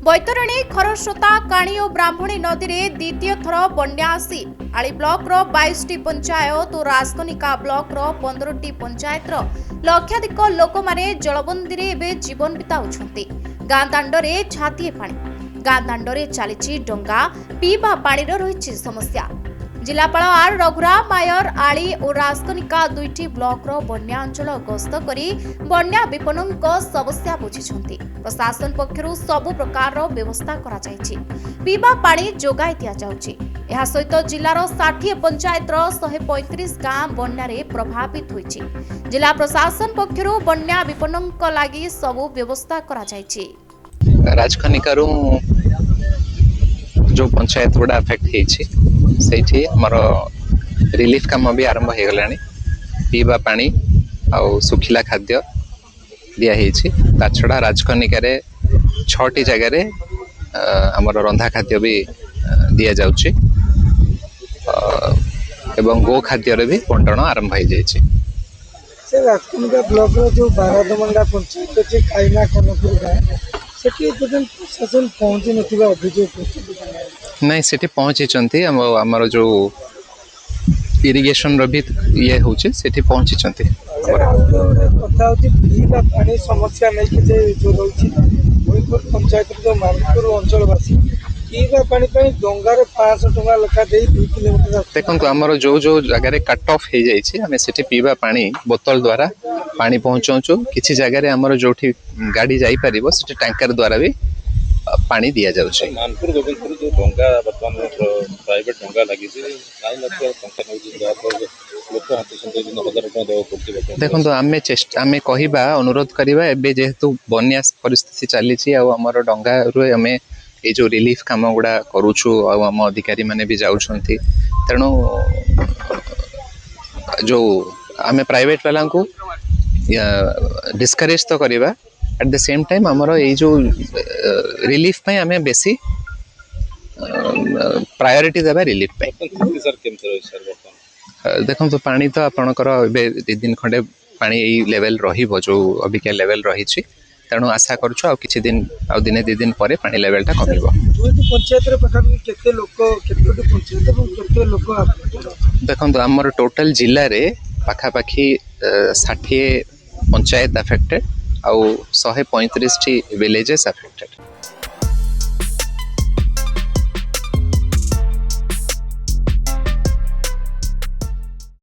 बैतरणी खरस्रोता काणी और ब्राह्मणी नदी में द्वितीय थर बन्या आसी आली ब्लॉक 22 पंचायत और राजकनिका ब्लॉक 15 पंचायत लक्षाधिक लोक माने जलबंदी रे जीवन बिताउछंती। गाँ दांडरे छातीए पानी, गाँ दांडरे चली डंगा, पीवा पानी रही समस्या। जिलापाल आर रघुराम मायर आली और राजकनिका दुईटी ब्लॉक बन्या अंचल गस्त करी बन्या विपन्नक समस्या बुझिछंती। प्रशासन पक्षरु सबु प्रकार व्यवस्था करा जायछि, पीवा पानी जोगाई दिया जाउछि। एहा सहित जिलार 60 पंचायत 135 गाँ बन्या रे प्रभावित होइछि। जिला प्रशासन पक्षरु बन्या विपन्नक लागि सबु व्यवस्था करा जायछि। राजकनिकारु जो पंचायत गुड़ा अफेक्ट होइछि सेठी हमर रिलीफ काम भी आरंभ हो गलानी। पीवा पानी आउ सुखिला खाद्य दिया होइछि। ता छड़ा राजकनिकारे 6टी जगह रे हमर रंधा खाद्य भी दिया जाउछि एवं गो खाद्य रे भी बंटन आरंभ हो जाइछि। से राजकनिका ब्लॉक रो जो बारादमंडा पंचायत जे काइना कनपुर गाँ सेठी पर्यंत प्रशासन पहुंची नथिबा अभियोग नहीं सेठी पहुंची हमर जो इरिगेशन रो भी ये होचे सेठी पहुंची कथा होची पीवा पानी समस्या नहीं कि जो रही भोईपुर पंचायत जो मानपुर अंचलवासी पीवा पानी डंगार 500 टका लेखा दे 2 किलोमीटर देखो आमर जो जो जगह कट ऑफ हो जाइए आम से पीवा पानी बोतल द्वारा पानी पहुँचाऊँ। किसी जगह आमर जो गाड़ी जापर से टैंकर द्वारा भी पानी दि जाऊँगी। मानपुर गोविंदपुर जो डंगा बर्तमान प्राइवेट डंगा लगी देखो आम कहवा अनुरोध करवा एवं जेहेतु बन्या परिस्थिति चली आमर डंगा रू आम ये जो रिलीफ काम गुड़ा करुचु आम अधिकारी माने भी जाउछंती। तेणु जो आम प्राइवेट वाला को डिस्करेज तो करवा एट द सेम टाइम आमर ये जो रिलीफ पे आम बेसी प्रायोरिटी देबा रिलीफ पे। देखो तो पानी तो आपणकर 2 दिन खंडे पानी यही लेवल रहिबो जो अबिका लेवल रही। तेणु आशा करूँ आ किछि दिन आ दिने 2 दिन पर पानी लेवलटा कमिबो। देखो तो आमर टोटल जिले रे पाखापाखी 60 पंचायत अफेक्टेड आउ 135 विलेजेस अफेक्टेड।